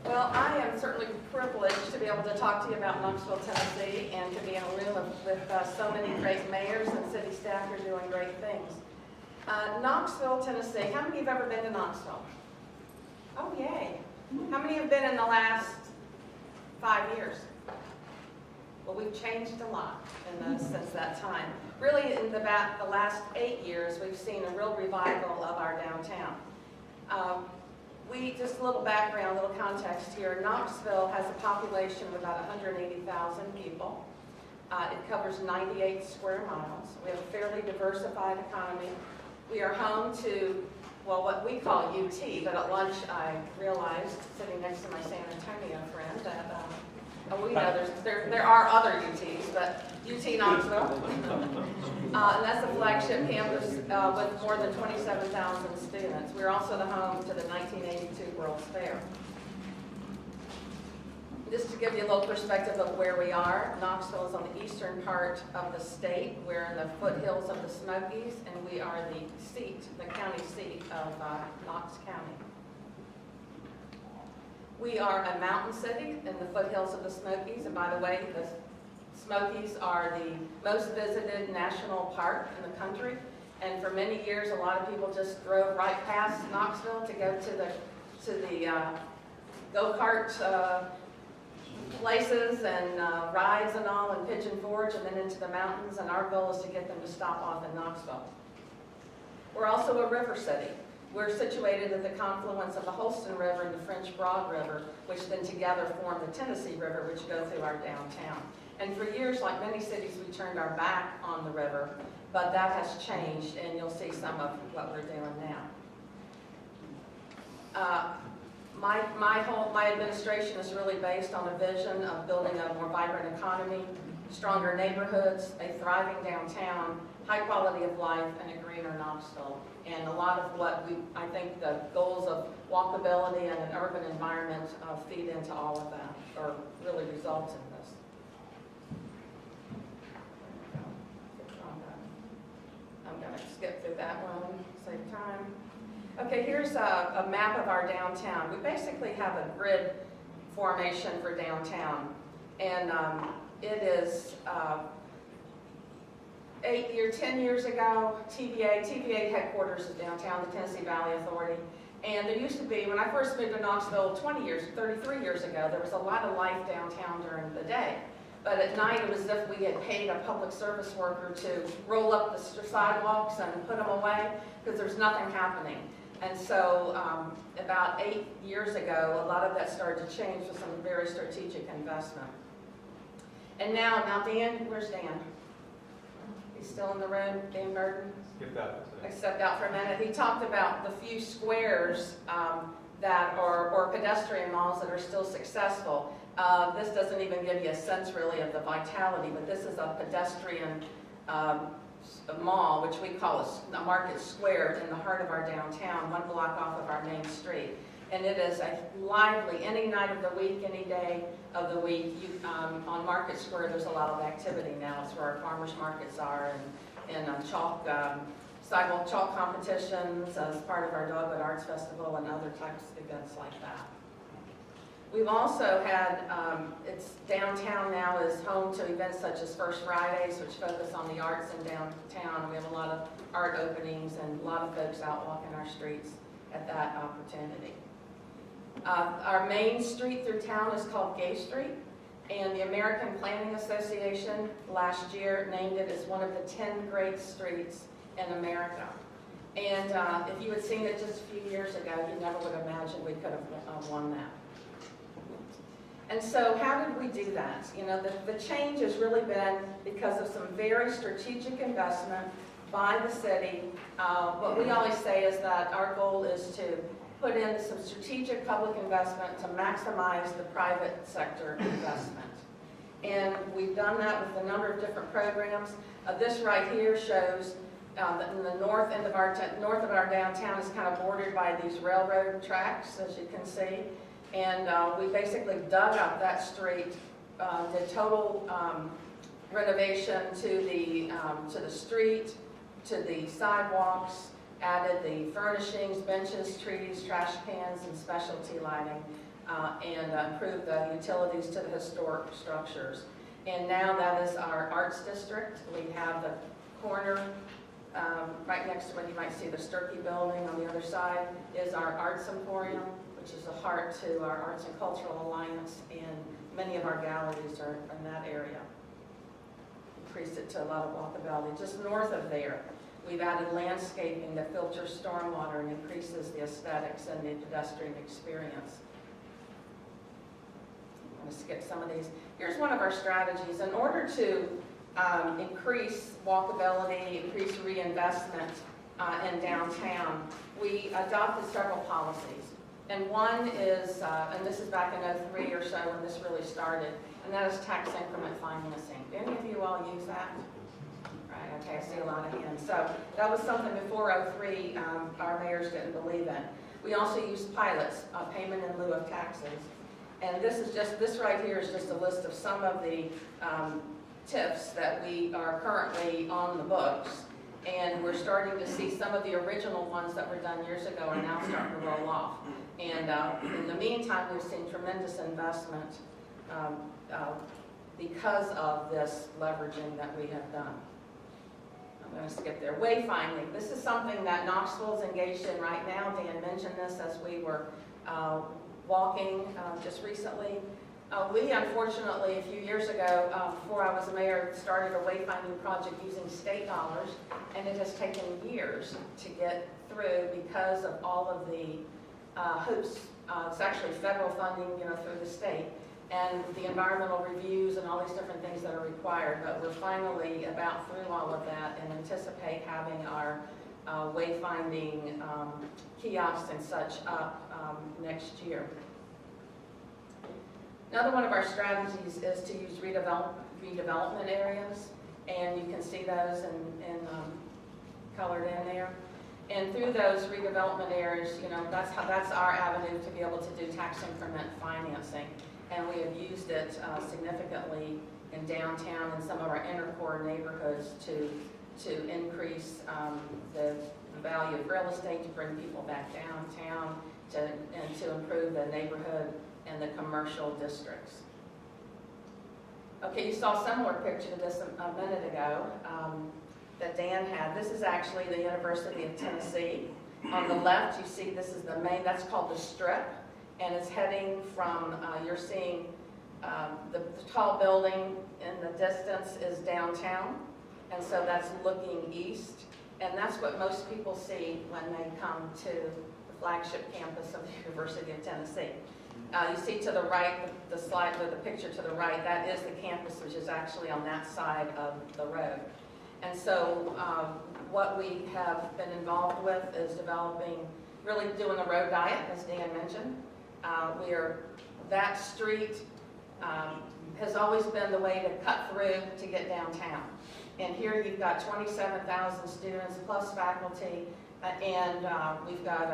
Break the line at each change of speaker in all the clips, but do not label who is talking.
Well, I am certainly privileged to be able to talk to you about Knoxville, Tennessee, and to be in a room with so many great mayors and city staff who are doing great things. Knoxville, Tennessee. How many have ever been to Knoxville? Oh, yay. How many have been in the last 5 years? Well, we've changed a lot since that time. Really, in the last 8 years, we've seen a real revival of our downtown. Just a little background, a little context here. Knoxville has a population of about 180,000 people. It covers 98 square miles. We have a fairly diversified economy. We are home to, well, what we call UT, but at lunch I realized, sitting next to my San Antonio friend, that we know there are other UTs, but UT Knoxville. And that's the flagship campus with more than 27,000 students. We're also the home to the 1982 World's Fair. Just to give you a little perspective of where we are, Knoxville is on the eastern part of the state. We're in the foothills of the Smokies, and we are the county seat of Knox County. We are a mountain city in the foothills of the Smokies, and by the way, the Smokies are the most visited national park in the country, and for many years a lot of people just drove right past Knoxville to go to the go-kart places and rides and all, and Pigeon Forge, and then into the mountains, and our goal is to get them to stop off in Knoxville. We're also a river city. We're situated at the confluence of the Holston River and the French Broad River, which then together form the Tennessee River, which go through our downtown. And for years, like many cities, we turned our back on the river, but that has changed, and you'll see some of what we're doing now. My administration is really based on a vision of building a more vibrant economy, stronger neighborhoods, a thriving downtown, high quality of life, and a greener Knoxville. And a lot of what I think the goals of walkability and an urban environment feed into all of that, or really result in this. I'm going to skip through that one, save time. Okay, here's a map of our downtown. We basically have a grid formation for downtown, and it is 10 years ago, TVA headquarters is downtown, the Tennessee Valley Authority. And there used to be, when I first moved to Knoxville 33 years ago, there was a lot of life downtown during the day. But at night, it was as if we had paid a public service worker to roll up the sidewalks and put them away, because there's nothing happening. And so about 8 years ago, a lot of that started to change with some very strategic investment. And now Dan, where's Dan? He's still in the room, Dan Burton? I stepped out for a minute. He talked about the few squares that or pedestrian malls that are still successful. This doesn't even give you a sense really of the vitality, but this is a pedestrian mall, which we call a market square in the heart of our downtown, 1 block off of our main street. And it is a lively, any night of the week, any day of the week. On Market Square, there's a lot of activity now. It's where our farmers markets are, and sidewalk chalk competitions as part of our Dogwood Arts Festival and other types of events like that. We've also had, downtown now is home to events such as First Fridays, which focus on the arts in downtown. We have a lot of art openings and a lot of folks out walking our streets at that opportunity. Our main street through town is called Gay Street, and the American Planning Association last year named it as one of the 10 great streets in America. And if you had seen it just a few years ago, you never would have imagined we could have won that. And so how did we do that? You know, the change has really been because of some very strategic investment by the city. What we always say is that our goal is to put in some strategic public investment to maximize the private sector investment. And we've done that with a number of different programs. This right here shows that in the north of our downtown is kind of bordered by these railroad tracks, as you can see. And we basically dug up that street, did total renovation to the street, to the sidewalks, added the furnishings, benches, trees, trash cans, and specialty lighting. and improve the utilities to the historic structures. And now that is our arts district. We have the corner right next to what you might see the Sturkey building. On the other side is our Arts Emporium, which is the heart to our Arts and Cultural Alliance, and many of our galleries are in that area. Increased it to a lot of walkability. Just north of there, we've added landscaping that filters stormwater and increases the aesthetics and the pedestrian experience. I'm going to skip some of these. Here's one of our strategies. In order to increase walkability, increase reinvestment in downtown, we adopted several policies. And one is, and this is back in '03 or so when this really started, and that is tax increment financing. Do any of you all use that? Right, okay, I see a lot of hands. So that was something before '03 our mayors didn't believe in. We also used pilots, payment in lieu of taxes. And this right here is just a list of some of the TIFs that we are currently on the books. And we're starting to see some of the original ones that were done years ago are now starting to roll off. And in the meantime, we've seen tremendous investment because of this leveraging that we have done. I'm going to skip there. Wayfinding. This is something that Knoxville's engaged in right now. Dan mentioned this as we were walking just recently. We, unfortunately, a few years ago, before I was a mayor, started a wayfinding project using state dollars, and it has taken years to get through because of all of the hoops. It's actually federal funding, through the state, and the environmental reviews and all these different things that are required. But we're finally about through all of that and anticipate having our wayfinding kiosks and such up next year. Another one of our strategies is to use redevelopment areas, and you can see those in colored in there. And through those redevelopment areas, that's our avenue to be able to do tax increment financing, and we have used it significantly in downtown and some of our inner core neighborhoods to increase the value of real estate, to bring people back downtown, and to improve the neighborhood and the commercial districts. Okay, you saw a similar picture to this a minute ago that Dan had. This is actually the University of Tennessee. On the left, you see this is the main, that's called the Strip, and it's heading from, you're seeing the tall building in the distance is downtown, and so that's looking east, and that's what most people see when they come to the flagship campus of the University of Tennessee. You see to the right, the slide with the picture to the right, that is the campus, which is actually on that side of the road. And so what we have been involved with is developing, really doing a road diet, as Dan mentioned. That street has always been the way to cut through to get downtown. And here you've got 27,000 students plus faculty, and we've got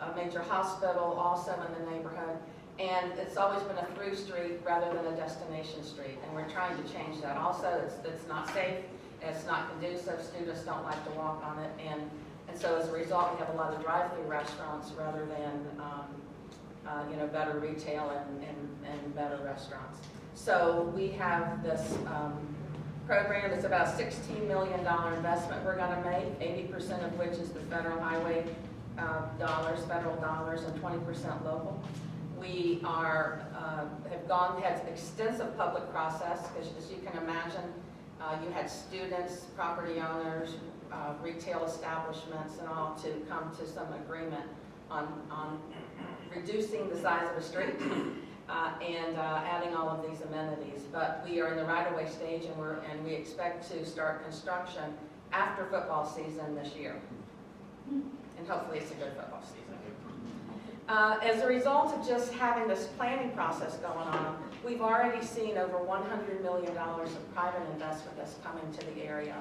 a major hospital also in the neighborhood. And it's always been a through street rather than a destination street, and we're trying to change that. Also, it's not safe, it's not conducive, students don't like to walk on it, and so as a result, we have a lot of drive-through restaurants rather than better retail and better restaurants. So we have this program. It's about a $16 million investment we're going to make, 80% of which is the federal highway federal dollars, and 20% local. We had extensive public process, because as you can imagine, you had students, property owners, retail establishments, and all to come to some agreement on reducing the size of a street and adding all of these amenities. But we are in the right-of-way stage, and we expect to start construction after football season this year. And hopefully it's a good football season. As a result of just having this planning process going on, we've already seen over $100 million of private investment that's coming to the area.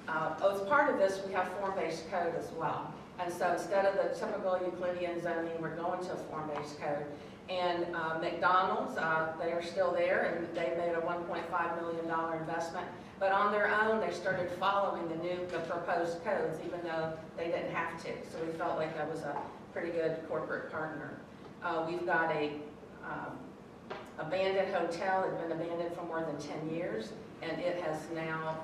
As part of this, we have form-based code as well. And so instead of the typical Euclidean zoning, we're going to a form-based code. And McDonald's, they are still there, and they made a $1.5 million investment. But on their own, they started following the proposed codes, even though they didn't have to. So we felt like that was a pretty good corporate partner. We've got a abandoned hotel. It had been abandoned for more than 10 years, and it has now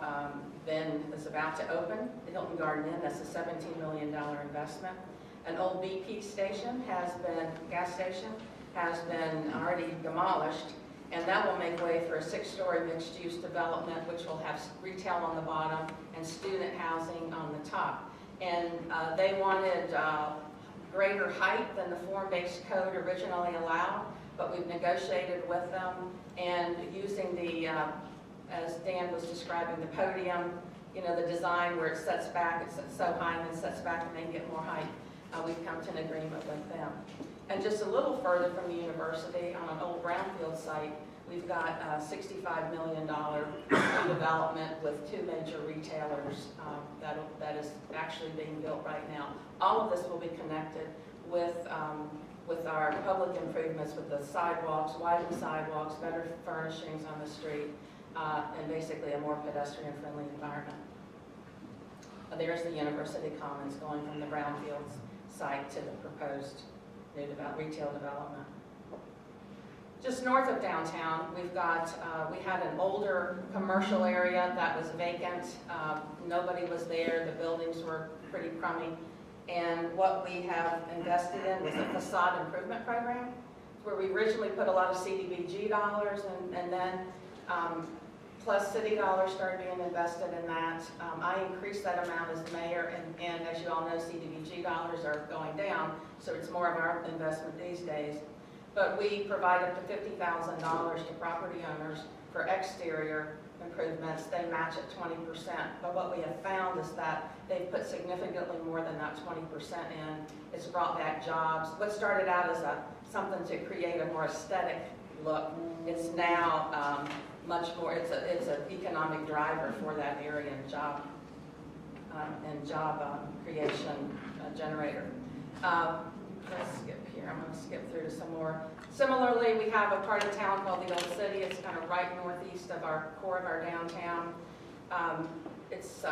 is about to open. The Hilton Garden Inn, that's a $17 million investment. An old BP station gas station, has been already demolished, and that will make way for a 6-story mixed-use development, which will have retail on the bottom and student housing on the top. And they wanted greater height than the form-based code originally allowed, but we've negotiated with them, and using the, as Dan was describing, the podium, you know, the design where it sets back, it's so high and then sets back and they can get more height. We've come to an agreement with them. And just a little further from the university, on an old brownfield site, we've got a $65 million development with 2 major retailers that is actually being built right now. All of this will be connected with our public improvements, with the sidewalks, widened sidewalks, better furnishings on the street, and basically a more pedestrian-friendly environment. There's the University Commons going from the brownfields site to the proposed new retail development. Just north of downtown, we've got, we had an older commercial area that was vacant. Nobody was there. The buildings were pretty crummy. And what we have invested in was a facade improvement program, where we originally put a lot of CDBG dollars, and then plus city dollars started being invested in that. I increased that amount as mayor, and as you all know, CDBG dollars are going down, so it's more of our investment these days. But we provide up to $50,000 to property owners for exterior improvements. They match at 20%. But what we have found is that they've put significantly more than that 20% in. It's brought back jobs. What started out as something to create a more aesthetic look, it's now much more. It's an economic driver for that area and job creation generator. Let's skip here. I'm going to skip through to some more. Similarly, we have a part of town called the Old City. It's kind of right northeast of our core of our downtown. It's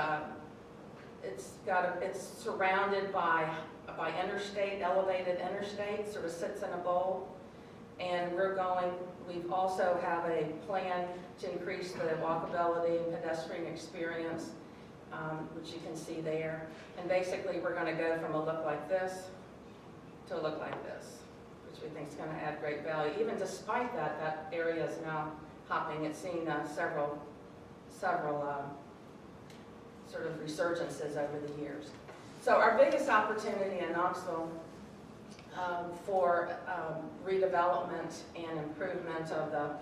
surrounded by elevated interstate, sort of sits in a bowl. And we've also have a plan to increase the walkability and pedestrian experience, which you can see there. And basically, we're going to go from a look like this to a look like this, which we think is going to add great value. Even despite that, that area is now hopping. It's seen several sort of resurgences over the years. So our biggest opportunity in Knoxville for redevelopment and improvement of the,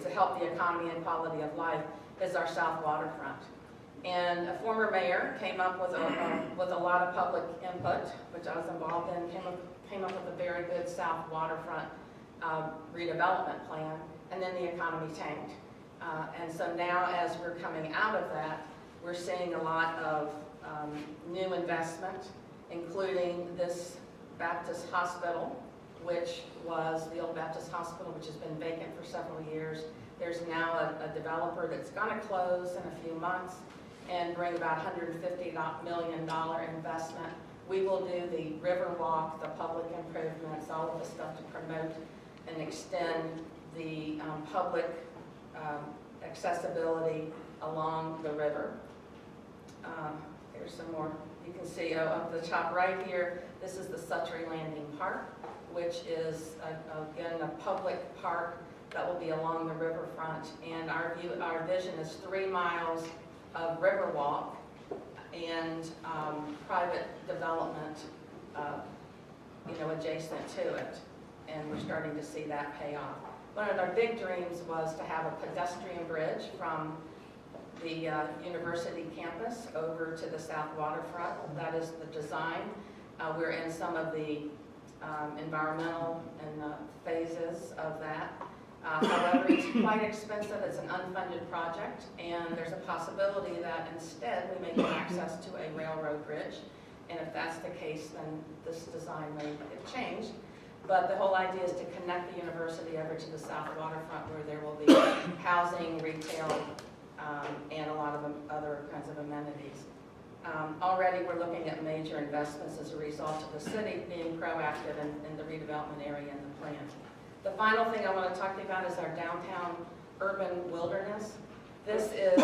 to help the economy and quality of life is our South Waterfront. And a former mayor came up with a lot of public input, which I was involved in, came up with a very good South Waterfront redevelopment plan, and then the economy tanked. And so now, as we're coming out of that, we're seeing a lot of new investment, including this Baptist hospital, which was the old Baptist hospital, which has been vacant for several years. There's now a developer that's going to close in a few months and bring about $150 million investment. We will do the river walk, the public improvements, all of the stuff to promote and extend the public accessibility along the river. Here's some more. You can see up the top right here, this is the Suttree Landing Park, which is, again, a public park that will be along the riverfront. And our vision is 3 miles of river walk and private development, adjacent to it. And we're starting to see that pay off. One of our big dreams was to have a pedestrian bridge from the university campus over to the South Waterfront. That is the design. We're in some of the environmental and phases of that. However, it's quite expensive. It's an unfunded project, and there's a possibility that instead we may get access to a railroad bridge. And if that's the case, then this design may get changed. But the whole idea is to connect the university over to the South Waterfront, where there will be housing, retail, and a lot of other kinds of amenities. Already we're looking at major investments as a result of the city being proactive in the redevelopment area and the plan. The final thing I want to talk to you about is our downtown urban wilderness. This is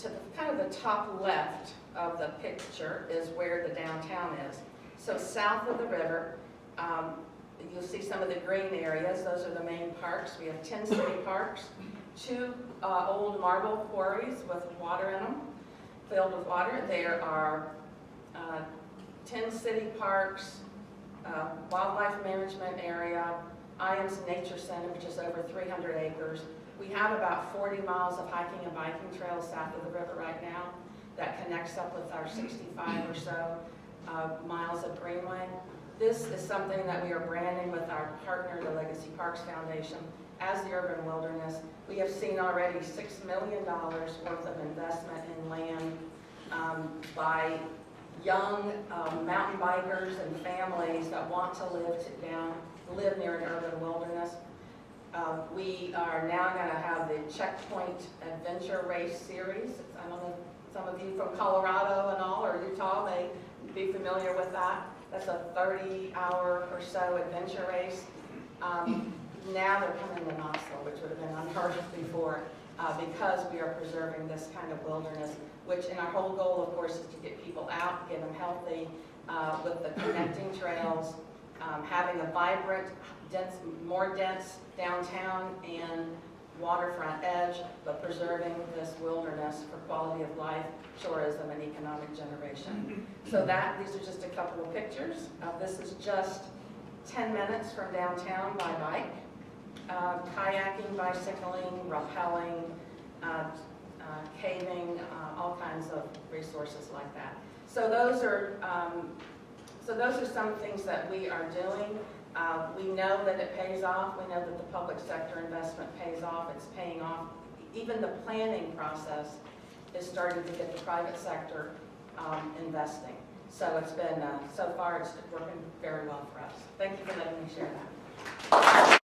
to kind of the top left of the picture is where the downtown is. So south of the river, you'll see some of the green areas. Those are the main parks. We have 10 city parks, 2 old marble quarries with water in them, filled with water. There are 10 city parks, wildlife management area, Iams Nature Center, which is over 300 acres. We have about 40 miles of hiking and biking trails south of the river right now that connects up with our 65 or so miles of greenway. This is something that we are branding with our partner, the Legacy Parks Foundation, as the urban wilderness. We have seen already $6 million worth of investment in land by young mountain bikers and families that want to live near an urban wilderness. We are now going to have the Checkpoint Adventure Race Series. I don't know, some of you from Colorado and all, or Utah may be familiar with that. That's a 30-hour or so adventure race. Now they're coming to Knoxville, which would have been unheard of before, because we are preserving this kind of wilderness, which in our whole goal, of course, is to get people out, get them healthy, with the connecting trails, having a vibrant, more dense downtown and waterfront edge, but preserving this wilderness for quality of life, tourism, and economic generation. So these are just a couple of pictures. This is just 10 minutes from downtown by bike. Kayaking, bicycling, rappelling, caving, all kinds of resources like that. So those are some things that we are doing. We know that it pays off. We know that the public sector investment pays off. It's paying off. Even the planning process is starting to get the private sector investing. So it's been, so far it's working very well for us. Thank you for letting me share that.